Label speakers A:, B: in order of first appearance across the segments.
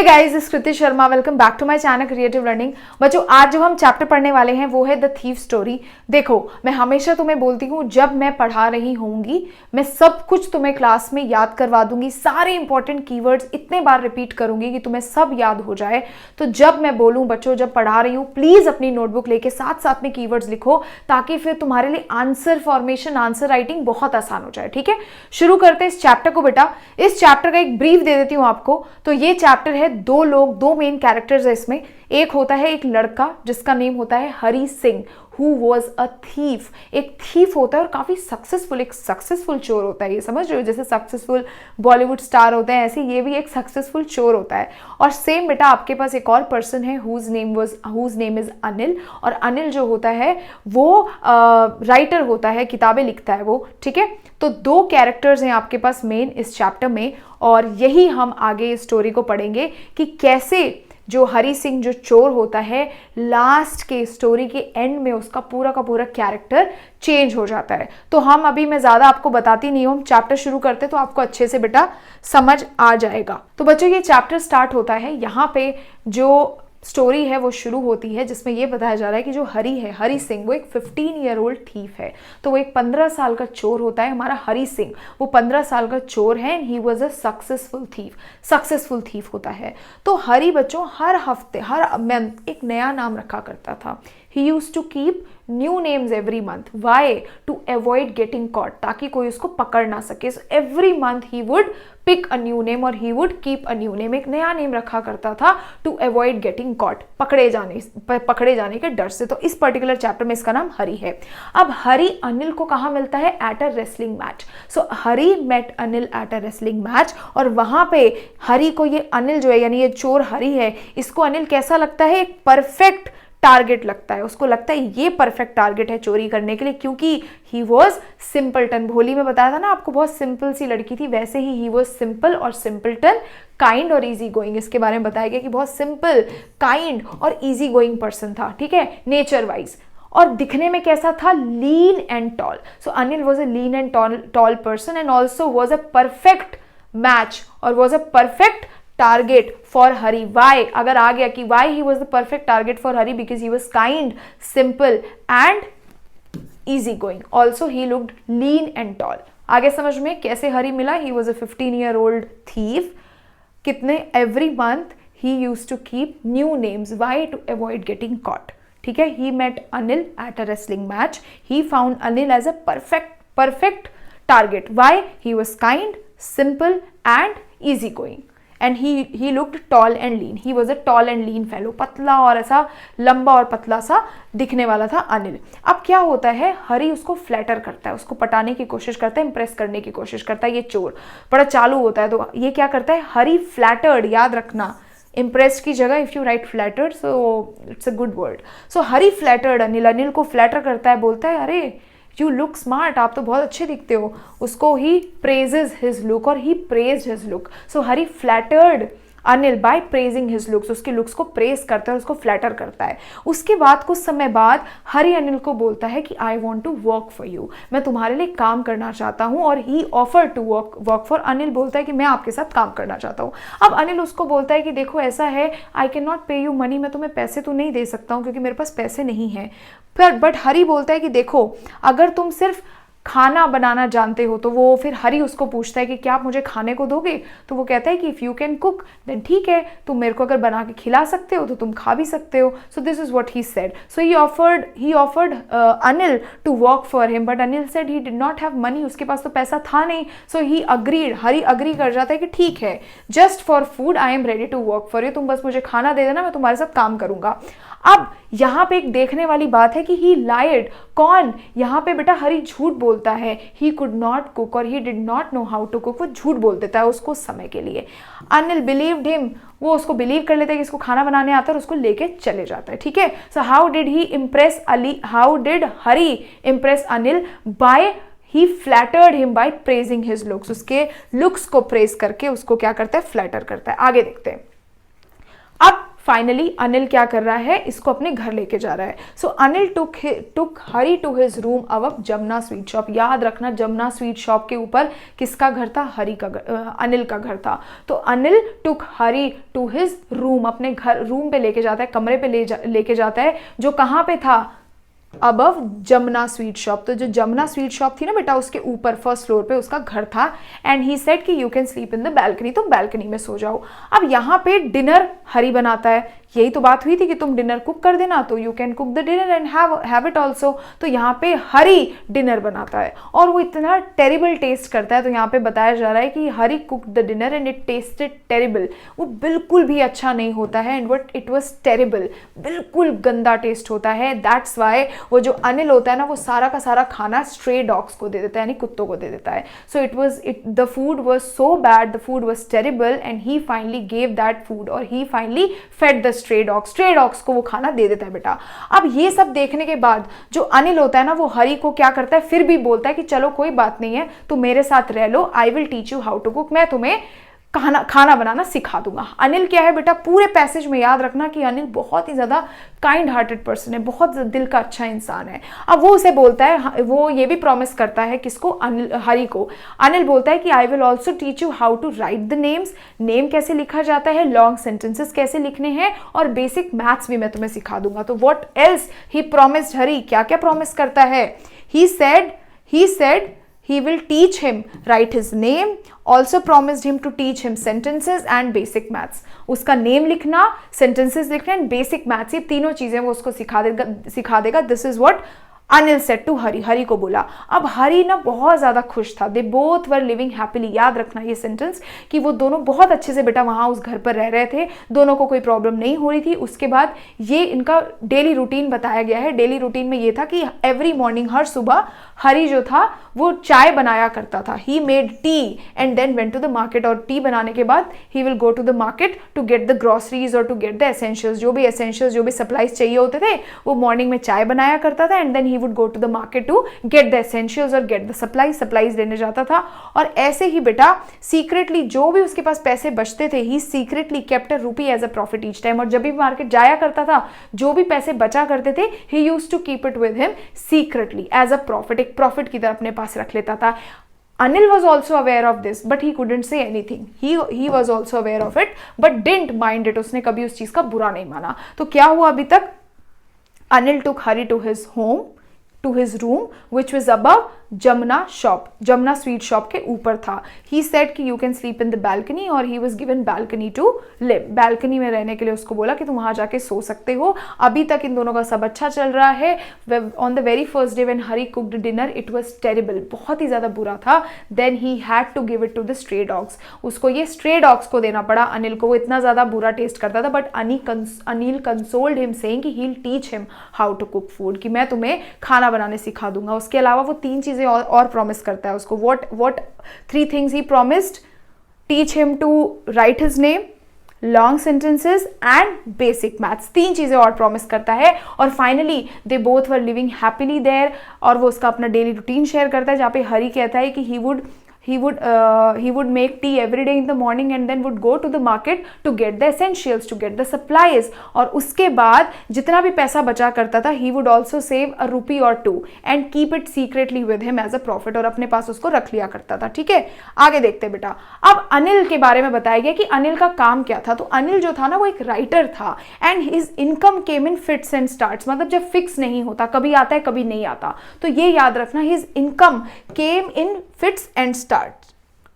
A: Guys, इस Kriti Sharma, welcome back to my channel creative learning. बच्चों, आज जो हम चैप्टर पढ़ने वाले हैं वो है द थीफ स्टोरी। देखो, मैं हमेशा तुम्हें बोलती हूँ जब मैं पढ़ा रही होंगी मैं सब कुछ तुम्हें क्लास में याद करवा दूंगी, सारे इंपॉर्टेंट कीवर्ड्स इतने बार रिपीट करूंगी कि तुम्हें सब याद हो जाए। तो जब मैं बोलूँ बच्चों, जब पढ़ा रही हूँ, प्लीज अपनी नोटबुक लेके साथ साथ में कीवर्ड्स लिखो ताकि फिर तुम्हारे लिए आंसर फॉर्मेशन, आंसर राइटिंग बहुत आसान हो जाए। ठीक है, शुरू करते हैं इस चैप्टर को। बेटा, इस चैप्टर का एक ब्रीफ दे देती हूँ आपको। तो ये चैप्टर है, दो मेन कैरेक्टर्स है इसमें। एक होता है एक लड़का जिसका नेम होता है Hari Singh, who was a thief. एक थीफ होता है और काफी सक्सेसफुल, एक सक्सेसफुल चोर होता है। ये समझ रहे हो, जैसे सक्सेसफुल बॉलीवुड स्टार होते हैं ऐसे ये भी एक सक्सेसफुल चोर होता है। और सेम बेटा आपके पास एक और पर्सन है हुज नेम इज अनिल। और अनिल जो होता है वो राइटर होता है, किताबें लिखता है वो। ठीक है, तो दो कैरेक्टर्स हैं आपके पास मेन इस चैप्टर में, और यही हम आगे इस स्टोरी को पढ़ेंगे कि कैसे जो हरी सिंह जो चोर होता है, लास्ट के स्टोरी के एंड में उसका पूरा का पूरा कैरेक्टर चेंज हो जाता है। तो मैं ज़्यादा आपको बताती नहीं हूँ, हम चैप्टर शुरू करते तो आपको अच्छे से बेटा समझ आ जाएगा। तो बच्चों, ये चैप्टर स्टार्ट होता है, यहाँ पे जो स्टोरी है वो शुरू होती है जिसमें ये बताया जा रहा है कि जो हरी है, हरी सिंह, वो एक 15-year-old थीफ है। तो वो एक 15 साल का चोर होता है। हमारा हरी सिंह वो 15 साल का चोर है and he was a successful thief होता है। तो हरी बच्चों हर हफ्ते, हर मंथ एक नया नाम रखा करता था। He used to keep new names every month. Why? To avoid getting caught, ताकि कोई उसको पकड़ ना सके। So every month he would pick a new name और he would keep a new name. एक नया नेम रखा करता था to avoid getting caught, पकड़े जाने के डर से। तो इस पर्टिकुलर चैप्टर में इसका नाम हरी है। अब हरी अनिल को कहाँ मिलता है? At a wrestling match. So Hari met Anil at a wrestling match, और वहां पे हरी को ये अनिल जो है, यानी ये चोर हरी है, इसको अनिल कैसा लगता है? एक परफेक्ट टारगेट लगता है। उसको लगता है ये परफेक्ट टारगेट है चोरी करने के लिए, क्योंकि ही वॉज सिंपलटन। भोली में बताया था ना आपको, बहुत सिंपल सी लड़की थी, वैसे ही वॉज सिंपल और सिंपलटन, काइंड और इजी गोइंग। इसके बारे में बताया गया कि बहुत सिंपल, काइंड और इजी गोइंग पर्सन था। ठीक है, नेचर वाइज। और दिखने में कैसा था? Lean and tall. So Anil was a lean and tall person and also was a perfect match और was a perfect target for Hari. Why? अगर आ गया कि why he was the perfect target for Hari, because he was kind, simple and easy going. Also he looked lean and tall. आगे समझ में कैसे हरी मिला? He was a 15-year-old thief. कितने? Every month he used to keep new names. Why? To avoid getting caught. ठीक है, he met Anil at a wrestling match. He found Anil as a perfect target. Why? He was kind, simple and easy going. And he looked tall and lean. He was a tall and lean fellow. पतला और ऐसा लंबा और पतला सा दिखने वाला था अनिल। अब क्या होता है, हरी उसको फ्लैटर करता है, उसको पटाने की कोशिश करता है, इंप्रेस करने की कोशिश करता है। ये चोर बड़ा चालू होता है, तो ये क्या करता है, हरी फ्लैटर्ड, याद रखना इम्प्रेस्ड की जगह if you right flattered, so it's a good word. So Hari flattered Anil, Anil को फ्लैटर करता है, बोलता है अरे यू लुक स्मार्ट, आप तो बहुत अच्छे दिखते हो। उसको ही प्रेजेज हिज लुक और he praised his look. So Hari flattered Anil by praising his looks, उसके लुक्स को प्रेज करता है, उसको फ्लैटर करता है। उसके बाद कुछ समय बाद हरी अनिल को बोलता है कि I want to work for you, मैं तुम्हारे लिए काम करना चाहता हूँ। और he offer to work for, Anil बोलता है कि मैं आपके साथ काम करना चाहता हूँ। अब अनिल उसको बोलता है कि देखो ऐसा है, आई कैन नॉट पे यू मनी, मैं तुम्हें पैसे तो नहीं दे सकता हूँ क्योंकि मेरे पास पैसे नहीं है। बट हरी बोलता है कि देखो अगर तुम सिर्फ खाना बनाना जानते हो तो वो, फिर हरी उसको पूछता है कि क्या आप मुझे खाने को दोगे? तो वो कहता है कि if you can cook then ठीक है, तुम मेरे को अगर बना के खिला सकते हो तो तुम खा भी सकते हो। So this is what he said. So he offered Anil to work for him, but Anil said he did not have money, उसके पास तो पैसा था नहीं। सो ही अग्रीड, हरी अग्री कर जाता है कि ठीक है, just for food I am ready to work for you, तुम बस मुझे खाना दे देना, मैं तुम्हारे साथ काम करूंगा। अब यहाँ पे एक देखने वाली बात है कि ही लाइड, कौन? यहाँ पे बेटा हरी झूठ बोलता है। ही कुड नॉट कुक और he did not know how to cook, वो झूठ बोल देता है उसको समय के लिए। अनिल बिलीव्ड हिम, वो उसको बिलीव कर लेता है कि इसको खाना बनाने आता है और उसको लेके चले जाता है। ठीक है, so how did Hari impress Anil? By he flattered him by praising his looks, उसके लुक्स को प्रेज करके उसको क्या करता है? फ्लैटर करता है। आगे देखते हैं। अब फाइनली अनिल क्या कर रहा है, इसको अपने घर लेके जा रहा है. सो अनिल टुक हरी टू हिज रूम अब जमुना स्वीट शॉप. याद रखना जमुना स्वीट शॉप के ऊपर किसका घर था, अनिल का घर था. तो अनिल टुक हरी टू हिज रूम, अपने घर रूम पे लेके जाता है, कमरे पे लेके जाता है, जो कहाँ पे था, अबव जमुना स्वीट शॉप. तो जो जमुना स्वीट शॉप थी ना बेटा, उसके ऊपर फर्स्ट फ्लोर पे उसका घर था. एंड ही सेड कि you can sleep in the balcony, तुम बैल्कनी में सो जाओ. अब यहाँ पे डिनर हरी बनाता है. यही तो बात हुई थी कि तुम डिनर कुक कर देना, तो you can cook the dinner and have it also. तो यहाँ पे हरी डिनर बनाता है और वो इतना टेरिबल टेस्ट करता है. तो यहाँ पे बताया जा रहा है कि Hari cook the dinner and it tasted terrible. वो बिल्कुल भी अच्छा नहीं होता है and what it was terrible, बिल्कुल गंदा टेस्ट होता है. दैट्स वाई वो जो अनिल होता है ना, वो सारा का सारा खाना स्ट्रे डॉग्स को दे देता है, यानी कुत्तों को दे देता है. So the food was so bad, the food was terrible and he finally gave that food और he finally fed the stray dogs को वो खाना दे देता है बेटा. अब ये सब देखने के बाद जो अनिल होता है ना, वो हरी को क्या करता है, फिर भी बोलता है कि चलो कोई बात नहीं है, तुम मेरे साथ रह लो, I will teach you how to cook, मैं तुम्हें खाना बनाना सिखा दूंगा. अनिल क्या है बेटा, पूरे पैसेज में याद रखना कि अनिल बहुत ही ज्यादा काइंड हार्टेड पर्सन है, बहुत दिल का अच्छा इंसान है. अब वो उसे बोलता है, वो ये भी प्रॉमिस करता है किसको, हरी को. अनिल बोलता है कि I will also teach you how to write the names, name कैसे लिखा जाता है, लॉन्ग सेंटेंसेस कैसे लिखने हैं, और बेसिक मैथ्स भी मैं तुम्हें सिखा दूंगा. तो व्हाट एल्स ही प्रॉमिस्ड हरी, क्या क्या प्रॉमिस करता है. ही said he will teach him write his name, also promised him to teach him sentences and basic maths. उसका नेम लिखना, सेंटेंसेस लिखना एंड बेसिक मैथ्स, ये तीनों चीजें वो उसको सिखा देगा. This is what Anil said to Hari को बोला. अब हरी ना बहुत ज्यादा खुश था. They both were living happily. याद रखना ये सेंटेंस कि वो दोनों बहुत अच्छे से बेटा वहां उस घर पर रह रहे थे, दोनों को कोई प्रॉब्लम नहीं हो रही थी. उसके बाद ये इनका डेली रूटीन बताया गया है. डेली रूटीन में ये था कि एवरी मॉर्निंग, हर सुबह हरी जो था वो चाय बनाया करता था. He made tea and then went to the market, और टी बनाने के बाद he will go to the market to get the groceries और टू गेट द एसेंशियल्स. जो भी सप्लाईज चाहिए होते थे वो मॉर्निंग में चाय बनाया करता था and then he would go to the market to get the essentials और गेट द सप्लाईज लेने जाता था. और ऐसे ही बेटा सीक्रेटली जो भी उसके पास पैसे बचते थे, ही secretly kept a rupee as a profit each time. और जब भी मार्केट जाया करता था, जो भी पैसे बचा करते थे, he used to keep it with him secretly as a profit, एक प्रॉफिट की तरह अपने पास रख लेता था. Anil was also aware of this, but he couldn't say anything. He was also aware of it, but didn't mind it. उसने कभी उस चीज का बुरा नहीं माना. तो क्या हुआ अभी तक, Anil took Hari to his home, to his room, which was above Jamuna shop, Jamuna sweet shop के ऊपर था. ही सेड कि you can sleep in the balcony, और he was given balcony to live. Balcony में रहने के लिए उसको बोला कि तुम वहां जाके सो सकते हो. अभी तक इन दोनों का सब अच्छा चल रहा है. On the very first day when Hari cooked dinner, it was terrible, बहुत ही ज्यादा बुरा था. Then he had to give it to the stray dogs. उसको ये स्ट्रे डॉग्स को देना पड़ा अनिल को. वो इतना ज्यादा बुरा टेस्ट करता था, but Anil consoled him saying कि he will teach him how to cook food, कि मैं तुम्हें खाना बनाने सिखा दूंगा. उसके अलावा वो 3 चीजें और प्रॉमिस करता है उसको. what 3 things he promised? Teach him to write his name, long sentences and basic maths. 3 चीजें और प्रॉमिस करता है. और finally they both were living happily there. और वो उसका अपना डेली रूटीन शेयर करता है, जहाँ पे हरी कहता है कि he would make tea every day in the morning and then would go to the market to get the essentials, to get the supplies. और उसके बाद जितना भी पैसा बचा करता था, he would also save a rupee or 2 and keep it secretly with him as a profit, और अपने पास उसको रख लिया करता था. ठीक है, आगे देखते बेटा. अब अनिल के बारे में बताया गया कि अनिल का काम क्या था. तो अनिल जो था ना, वो एक राइटर था and his income came in fits and starts. मतलब जब फिक्स नहीं होता, कभी आता है कभी नहीं आता. तो ये याद रखना, his income came in fits and starts.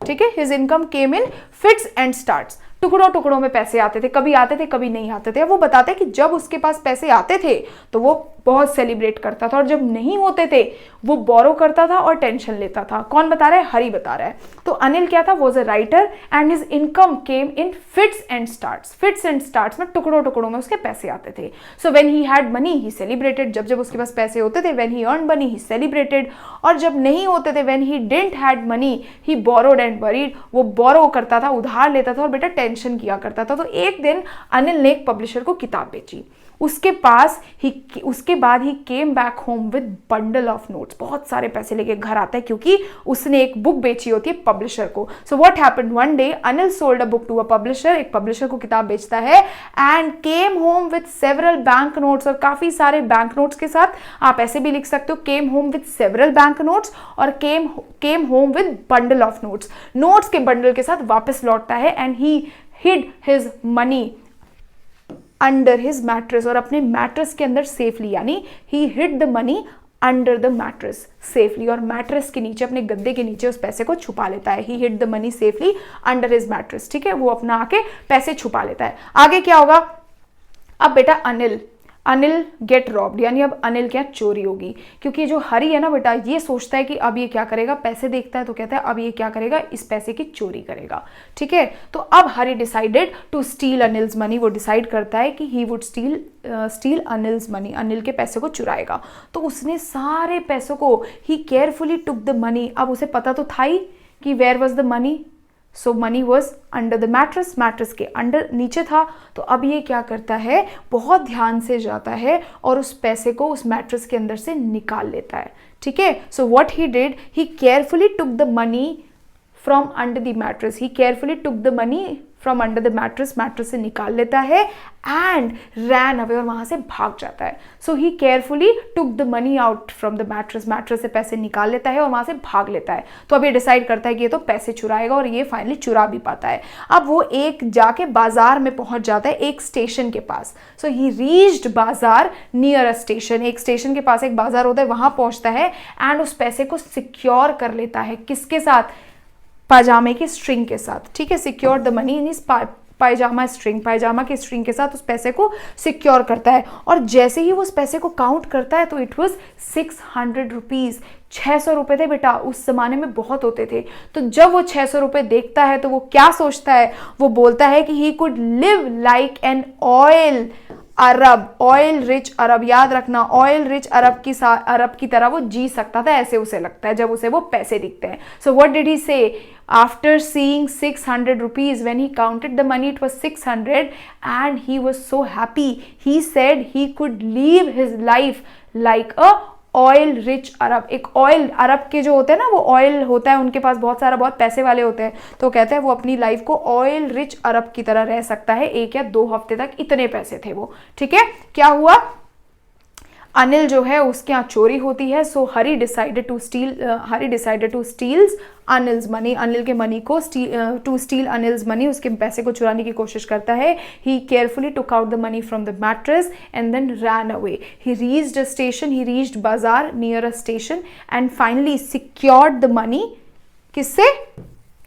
A: ठीक है, his income came in fits and starts. टुकड़ों टुकड़ों में पैसे आते थे, कभी आते थे कभी नहीं आते थे. वो बताते हैं कि जब उसके पास पैसे आते थे तो वो बहुत सेलिब्रेट करता था, और जब नहीं होते थे वो बोरो करता था और टेंशन लेता था. कौन बता रहा है? हरी बता रहा है. तो अनिल क्या था? Was a writer and his income came in fits and starts. Fits and starts में टुकड़ों टुकड़ों में उसके पैसे आते थे. So when he had money he celebrated. जब जब उसके पास पैसे होते थे, when he earn money he celebrated. और जब नहीं होते थे, when he didn't had money he borrowed and worried. वो बोरो करता था, उधार लेता था और बेटा टेंशन किया करता था. तो एक दिन अनिल ने एक पब्लिशर को किताब बेची. उसके बाद he came back home with bundle of notes, बहुत सारे पैसे लेके घर आता है क्योंकि उसने एक बुक बेची होती है पब्लिशर को। So what happened, one day Anil sold a book to a publisher, एक पब्लिशर को किताब बेचता है, and came home with several bank notes, और काफी सारे बैंक नोट्स के साथ, आप ऐसे भी लिख सकते हो came home with several bank notes, और came home with bundle of notes, notes के बंडल के साथ वापस लौटता है, and he hid his money under his mattress, और अपने मैट्रेस के अंदर सेफली, यानी he hid the money under the mattress safely, और मैट्रेस के नीचे, अपने गद्दे के नीचे उस पैसे को छुपा लेता है। ही hid the money safely under his mattress, ठीक है, वो अपना आके पैसे छुपा लेता है। आगे क्या होगा, अब बेटा अनिल गेट रॉब्ड, यानी अब अनिल क्या चोरी होगी, क्योंकि जो हरी है ना बेटा, ये सोचता है कि अब ये क्या करेगा, पैसे देखता है तो कहता है अब ये क्या करेगा, इस पैसे की चोरी करेगा, ठीक है। तो अब Hari decided to steal Anil's money, वो डिसाइड करता है कि he would steal Anil's money, Anil के पैसे को चुराएगा। तो उसने सारे पैसों को, he carefully took the money, अब उसे पता तो था ही कि where was the money, so money was under the mattress, mattress के अंडर नीचे था। तो अब ये क्या करता है, बहुत ध्यान से जाता है और उस पैसे को उस मैट्रेस के अंदर से निकाल लेता है, ठीक है। So what he did, he carefully took the money from under the mattress, he carefully took the money from under the mattress, mattress से निकाल लेता है, एंड रैन अवे, और वहां से भाग जाता है। So he carefully took the money out from the mattress, mattress से पैसे निकाल लेता है और वहां से भाग लेता है। तो अब ये डिसाइड करता है कि ये तो पैसे चुराएगा, और ये फाइनली चुरा भी पाता है। अब वो एक जाके बाजार में पहुंच जाता है, एक स्टेशन के पास। सो ही reached bazaar near a station, एक स्टेशन के पास एक बाजार होता है, वहां पहुंचता है, एंड उस पैसे को सिक्योर कर लेता है, किसके साथ, पाजामे की स्ट्रिंग के साथ, ठीक है। Secure the money in his pyjama string, पायजामा की स्ट्रिंग के साथ उस पैसे को सिक्योर करता है। और जैसे ही वो उस पैसे को काउंट करता है तो इट वॉज 600 रुपीज, 600 रुपए थे बेटा, उस जमाने में बहुत होते थे। तो जब वो 600 रुपए देखता है तो वो क्या सोचता है, वो बोलता है कि he could live like an oil Arab, oil rich Arab, याद रखना ऑयल रिच अरब की तरह वो जी सकता था, ऐसे उसे लगता है जब उसे वो पैसे दिखते हैं। सो व्हाट डिड ही से, after seeing 600 rupees, when he counted the money it was 600, and he was so happy, he said he could live his life like a oil rich Arab. एक oil अरब के जो होते हैं ना, वो oil होता है उनके पास बहुत सारा, बहुत पैसे वाले होते हैं, तो कहते हैं वो अपनी लाइफ को ऑयल रिच अरब की तरह रह सकता है, 1 या 2 हफ्ते तक, इतने पैसे थे वो, ठीक है। क्या हुआ, अनिल जो है उसके यहाँ चोरी होती है। So Hari decided to steals Anil's money, Anil के मनी को टू स्टील अनिल्स मनी, उसके पैसे को चुराने की कोशिश करता है। He carefully took out the money from the mattress and then ran away. He reached a station, he reached bazaar near a station, and finally secured the money, किससे,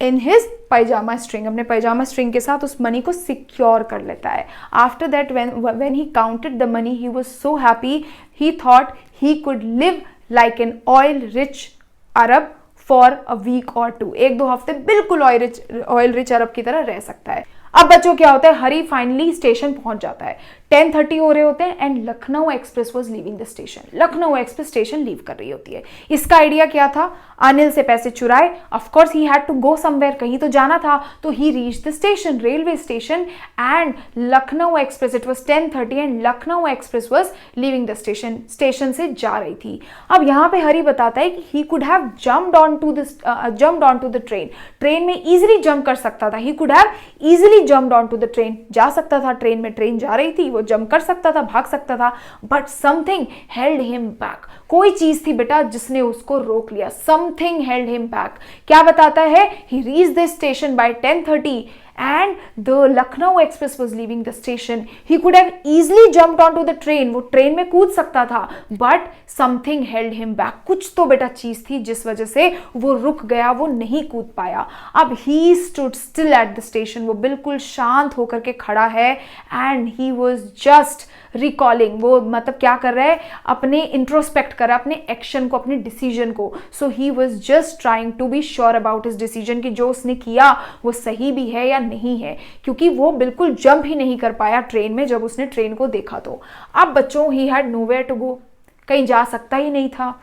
A: in his pyjama string, अपने पायजामा string के साथ उस money को secure कर लेता है। After that when he counted the money he was so happy, he thought he could live like an oil rich Arab for a week और 2, 1-2 हफ्ते बिल्कुल ऑयल रिच अरब की तरह रह सकता है। अब बच्चों क्या होता है, हरी फाइनली स्टेशन पहुंच जाता है, 10:30 हो रहे होते हैं, and Lucknow express was leaving the station, Lucknow express station leave कर रही होती है। इसका आइडिया क्या था, अनिल से पैसे चुराए, of course he had to go somewhere, कहीं तो जाना था, तो he reach the station, railway station, and Lucknow express, it was 10:30 and Lucknow express was leaving the station, station से जा रही थी। अब यहाँ पे हरी बताता है कि he could have jumped on to the train, train में इजिली जंप कर सकता था, he could have easily jumped on to the train, जा सकता था, ट्रेन में ट्रेन जा रही थी, वो जंप कर सकता था, भाग सकता था, but something held him back, कोई चीज थी बेटा जिसने उसको रोक लिया, समथिंग हेल्ड हिम बैक। क्या बताता है, he reached the station by 10:30 and the Lucknow Express was leaving the station. He could have easily jumped onto the train, वो ट्रेन में कूद सकता था, but something held him back, कुछ तो बेटा चीज थी जिस वजह से वो रुक गया, वो नहीं कूद पाया। अब he stood still at the station, वो बिल्कुल शांत होकर के खड़ा है, and he was just recalling, वो मतलब क्या कर रहा है, अपने इंट्रोस्पेक्ट कर रहा है, अपने एक्शन को, अपने डिसीजन को। So he was just trying to be sure about his decision, कि जो उसने किया वो सही भी है या नहीं है, क्योंकि वो बिल्कुल जंप ही नहीं कर पाया ट्रेन में जब उसने ट्रेन को देखा। तो अब बच्चों, he had nowhere to go, कहीं जा सकता ही नहीं था,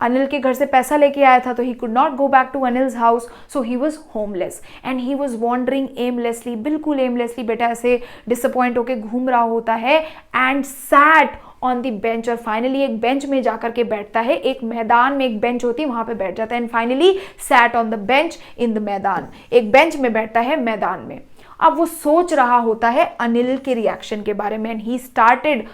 A: अनिल के घर से पैसा लेके आया था, तो he could not go back to Anil's house, so he was homeless and he was wandering aimlessly, बिल्कुल एमलेसली बेटा ऐसे डिसअपॉइंट होके घूम रहा होता है, and sat on the bench, और फाइनली एक बेंच में जाकर के बैठता है, एक मैदान में एक बेंच होती है वहां पे बैठ जाता है, and finally set on the bench in the मैदान, एक बेंच में बैठता है मैदान में। अब वो सोच रहा होता है अनिल के रिएक्शन के बारे में, and he started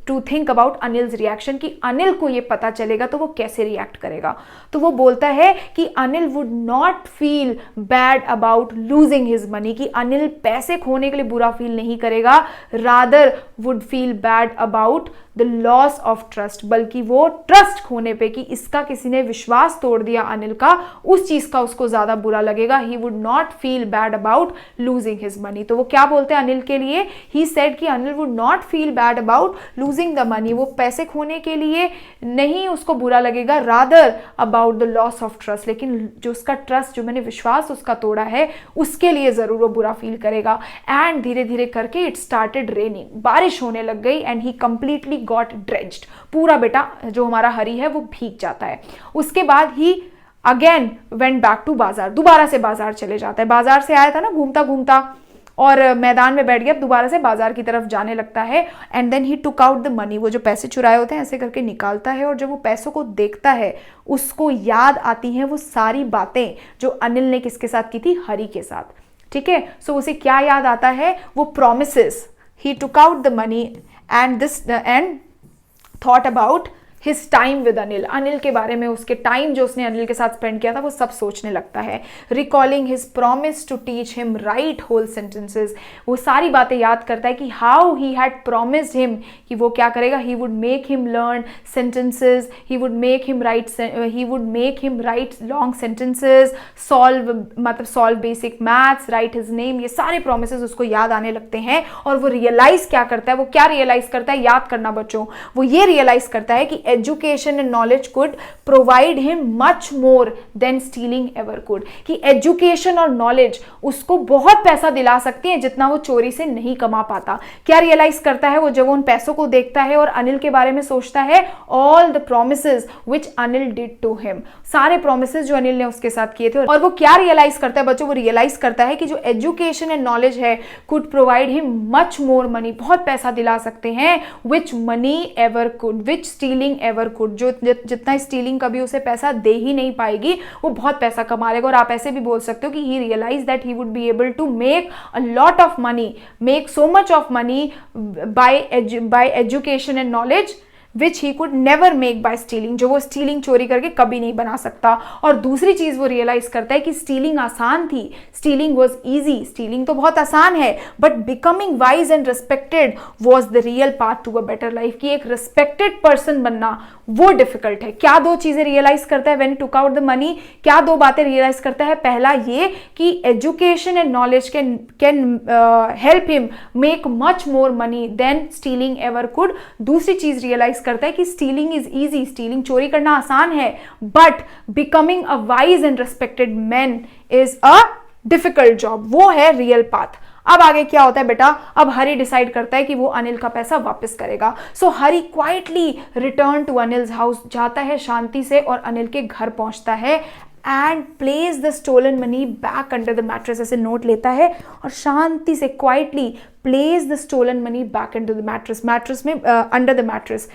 A: to think about Anil's reaction, कि अनिल को ये पता चलेगा तो वो कैसे रिएक्ट करेगा। तो वो बोलता है कि Anil would not feel bad about losing his money, कि अनिल पैसे खोने के लिए बुरा फील नहीं करेगा, rather would feel bad about the loss of trust, बल्कि वो ट्रस्ट खोने पे, कि इसका किसी ने विश्वास तोड़ दिया अनिल का, उस चीज का उसको ज्यादा बुरा लगेगा। He would not feel bad about losing his money. तो वो क्या बोलते हैं अनिल के लिए, ही सेड कि Anil would not feel bad about losing the money, वो पैसे खोने के लिए नहीं उसको बुरा लगेगा, rather about the loss of trust, लेकिन जो उसका ट्रस्ट, जो मैंने विश्वास उसका तोड़ा है, उसके लिए जरूर वो बुरा फील करेगा। एंड धीरे धीरे करके इट स्टार्टेड रेनिंग, बारिश होने लग गई, and he completely got drenched, पूरा बेटा जो हमारा हरी है वो भीग जाता है। उसके बाद ही अगेन वेंट बैक टू बाजार, दोबारा से बाजार चले जाता है, बाजार से आया था ना घूमता घूमता और मैदान में बैठ गया, अब दोबारा से बाजार की तरफ जाने लगता है, and then he took out the money, वो जो पैसे चुराए होते हैं ऐसे करके निकालता है, और जब वो पैसों को देखता है उसको याद आती हैं वो सारी बातें जो अनिल ने किसके साथ की थी, हरी के साथ, ठीक है। सो उसे क्या याद आता है, वो promises, he took out the money and thought about his time with Anil, Anil के बारे में, उसके टाइम जो उसने अनिल के साथ स्पेंड किया था वो सब सोचने लगता है। Recalling his promise to teach him write whole sentences, वो सारी बातें याद करता है कि how he had promised him, कि वो क्या करेगा, he would make him learn sentences, he would make him write long sentences, solve basic maths, write his name, ये सारे प्रॉमिसेस उसको याद आने लगते हैं। और वो रियलाइज क्या करता है, वो क्या रियलाइज करता है, याद करना बच्चों, वो ये रियलाइज करता है कि education and knowledge could provide him much more than stealing ever could, कि एजुकेशन और नॉलेज उसको बहुत पैसा दिला सकती है जितना वो चोरी से नहीं कमा पाता। क्या रियलाइज करता है वो जब वो उन पैसों को देखता है और अनिल के बारे में सोचता है, all the promises which Anil did to him, सारे प्रोमिसेस जो अनिल ने उसके साथ किए थे। और वो क्या रियलाइज करता है बच्चों, वो रियलाइज करता है कि जो एजुकेशन एंड नॉलेज है could provide him much more money, बहुत पैसा दिला सकते हैं, विच money ever could, which stealing ever could, जो जितना स्टीलिंग कभी उसे पैसा दे ही नहीं पाएगी, वो बहुत पैसा कमा लेगा। और आप ऐसे भी बोल सकते हो कि he realize that he would be able to make a lot of money, make so much of money by education and knowledge which he could never make by stealing, जो वो स्टीलिंग चोरी करके कभी नहीं बना सकता। और दूसरी चीज वो रियलाइज करता है कि स्टीलिंग आसान थी, स्टीलिंग वॉज ईजी, स्टीलिंग तो बहुत आसान है, but becoming wise and respected was the real path to a better life, कि एक रिस्पेक्टेड पर्सन बनना वो डिफिकल्ट है। क्या दो चीजें रियलाइज करता है when took out the money, क्या दो बातें रियलाइज करता है, पहला ये कि education and knowledge can help him make much more money than stealing ever could, दूसरी चीज रियलाइज करता है कि स्टीलिंग इज इजी, स्टीलिंग चोरी करना आसान है, but becoming a wise and respected man is a difficult job, वो है रियल पाथ। अब आगे क्या होता है बेटा, अब हरी डिसाइड करता है कि वो अनिल का पैसा वापस करेगा। So Hari quietly return to Anil's house, जाता है शांति से और अनिल के घर पहुंचता है, and place the stolen money back under the mattress, ऐसे नोट लेता है और शांति से quietly place the stolen money back under the mattress, mattress में अंडर द मैट्रेस,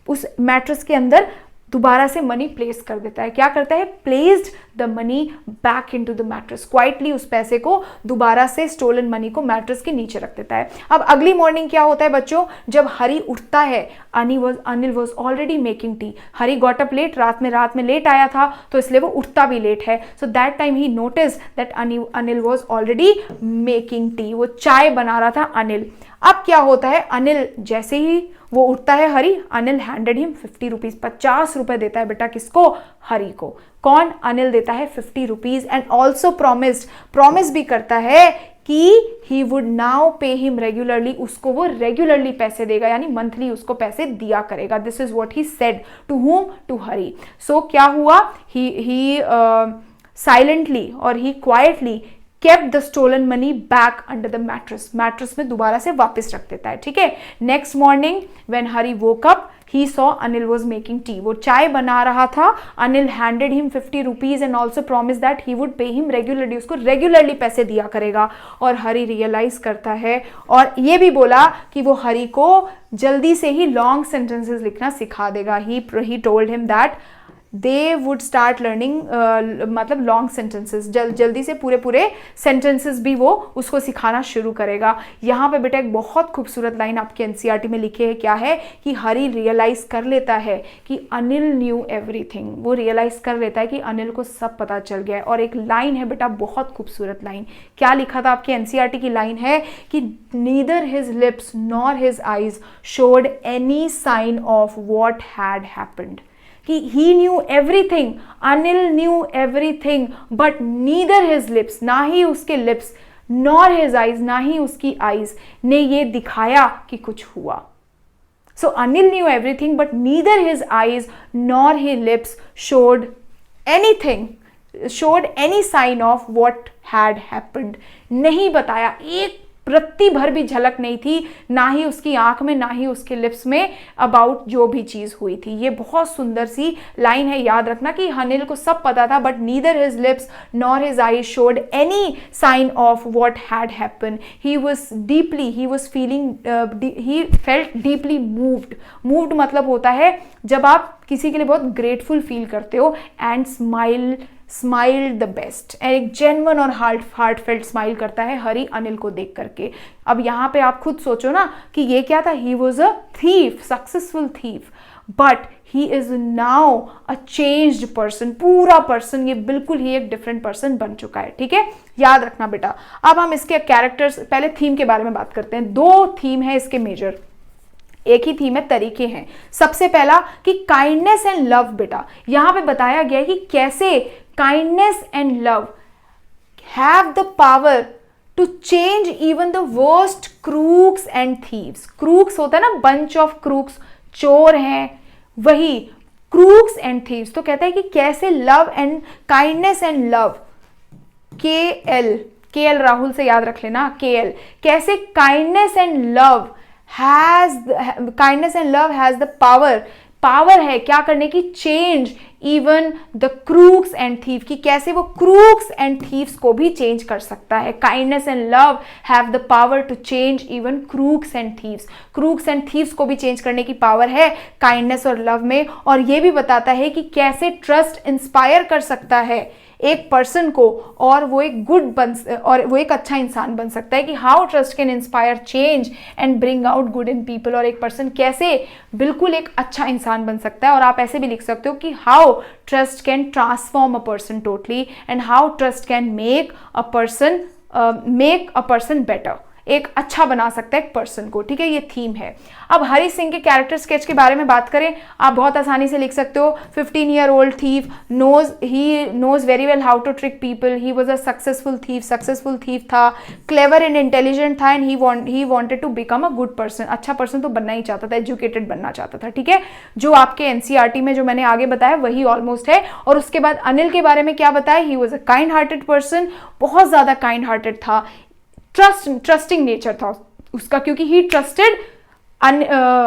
A: उस मैट्रेस के अंदर दोबारा से मनी प्लेस कर देता है। क्या करता है, placed the money back into the mattress, quietly उस पैसे को दोबारा से, स्टोलन मनी को मैट्रेस के नीचे रख देता है। अब अगली मॉर्निंग क्या होता है बच्चों, जब हरी उठता है, Anil was already making tea, Hari got up late, रात में लेट आया था तो इसलिए वो उठता भी लेट है। So that time he notice that Anil was already making T, वो चाय बना रहा था अनिल। अब क्या होता है, अनिल जैसे ही वो उठता है हरी, अनिल हैंडेड हिम 50 रुपीज, 50 रुपए देता है बेटा किसको, हरी को। कौन, अनिल देता है 50 रुपीज, एंड ऑल्सो प्रॉमिस भी करता है कि he would now pay him regularly, उसको वो रेगुलरली पैसे देगा, यानी मंथली उसको पैसे दिया करेगा। This is what he said to whom, to Hari. So क्या हुआ, ही साइलेंटली और he quietly kept the stolen money back under the mattress. Mattress में दोबारा से वापस रख देता है, ठीक है. Next morning when Hari woke up, he saw Anil was making tea. वो चाय बना रहा था. Anil handed him 50 rupees and also promised that he would pay him regularly. उसको रेगुलरली पैसे दिया करेगा. और हरी रियलाइज करता है और ये भी बोला कि वो हरी को जल्दी से ही लॉन्ग सेंटेंसेस लिखना सिखा देगा. He told him that they would start learning मतलब लॉन्ग सेंटेंसेस, जल्दी से पूरे सेंटेंसेस भी वो उसको सिखाना शुरू करेगा. यहाँ पे बेटा एक बहुत खूबसूरत लाइन आपके एनसीईआरटी में लिखे है. क्या है कि हरी रियलाइज कर लेता है कि अनिल न्यू एवरीथिंग. वो रियलाइज कर लेता है कि अनिल को सब पता चल गया है. और एक लाइन है बेटा बहुत खूबसूरत लाइन. क्या लिखा था आपके एनसीईआरटी की लाइन है कि neither his lips nor his eyes showed any sign of what had happened. कि he knew everything, Anil knew everything, but neither his lips, ना ही उसके lips, nor his eyes, ना ही उसकी eyes ने ये दिखाया कि कुछ हुआ. So Anil knew everything, but neither his eyes nor his lips showed anything, showed any sign of what had happened. नहीं बताया, एक रत्ती भर भी झलक नहीं थी, ना ही उसकी आंख में ना ही उसके लिप्स में अबाउट जो भी चीज हुई थी. ये बहुत सुंदर सी लाइन है, याद रखना कि अनिल को सब पता था, but neither his lips nor his eyes showed any sign of what had happen. He was feeling, he felt deeply moved. Moved मतलब होता है जब आप किसी के लिए बहुत ग्रेटफुल फील करते हो. And smiled the best. एक जेन्युइन और हार्टफेल्ट स्माइल करता है हरी अनिल को देख करके. अब यहाँ पे आप खुद सोचो ना कि ये क्या था. He was a thief, successful thief, but he is now a changed person. पूरा पर्सन, ये बिल्कुल ही एक डिफरेंट पर्सन बन चुका है. ठीक है, याद रखना बेटा. अब हम इसके कैरेक्टर्स, पहले थीम के बारे में बात करते हैं. 2 थीम है इसके मेजर, एक ही थीम है, तरीके हैं. सबसे पहला कि काइंडनेस एंड लव. बेटा यहां पे बताया गया है कि कैसे kindness and love have the power to change even the worst crooks and thieves. Crooks होता है ना, बंच ऑफ क्रूक्स, चोर हैं, वही क्रूक्स एंड थीव्स. तो कहता है कि कैसे love and kindness and love, के एल राहुल से याद रख लेना, KL, कैसे kindness and love kindness and love has the power है क्या करने की, change even the crooks and thief, कि कैसे वो क्रूक्स एंड थीव्स को भी चेंज कर सकता है. Kindness and love have the power to change even crooks and thieves. Crooks and thieves को भी चेंज करने की पावर है काइंडनेस और लव में. और ये भी बताता है कि कैसे ट्रस्ट इंस्पायर कर सकता है एक पर्सन को, और वो एक अच्छा इंसान बन सकता है. कि how trust can inspire change and bring out good in people. और एक पर्सन कैसे बिल्कुल एक अच्छा इंसान बन सकता है. और आप ऐसे भी लिख सकते हो कि how trust can transform a person totally and how trust can make a person better. एक अच्छा बना सकता है एक पर्सन को. ठीक है, ये थीम है. अब हरी सिंह के कैरेक्टर स्केच के बारे में बात करें, आप बहुत आसानी से लिख सकते हो. 15-year-old thief knows very well how to trick people. He was a successful thief था, clever and intelligent था, and he wanted to become a good person. अच्छा पर्सन तो बनना ही चाहता था, एजुकेटेड बनना चाहता था. ठीक है, जो आपके एनसीईआरटी में जो मैंने आगे बताया वही ऑलमोस्ट है. और उसके बाद अनिल के बारे में क्या बताया, he was a kind hearted person, बहुत ज्यादा काइंड हार्टेड था. ट्रस्टिंग नेचर था उसका, क्योंकि ही ट्रस्टेड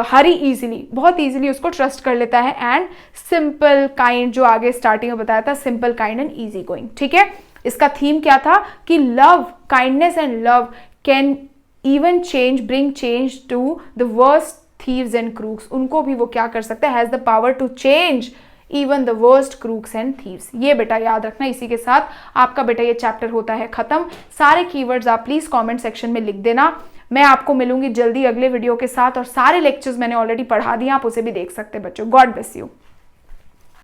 A: हरी इजीली, बहुत इजीली उसको ट्रस्ट कर लेता है. एंड सिंपल काइंड, जो आगे स्टार्टिंग में बताया था, simple kind and easy going. ठीक है, इसका थीम क्या था कि love, kindness and love can even bring change to the worst thieves and crooks. उनको भी वो क्या कर सकता है, has the power to change even the worst crooks and thieves. ये बेटा याद रखना. इसी के साथ आपका बेटा ये चैप्टर होता है खत्म. सारे कीवर्ड्स आप प्लीज कमेंट सेक्शन में लिख देना. मैं आपको मिलूंगी जल्दी अगले वीडियो के साथ. और सारे लेक्चर्स मैंने ऑलरेडी पढ़ा दिए, आप उसे भी देख सकते हैं बच्चों. God bless you.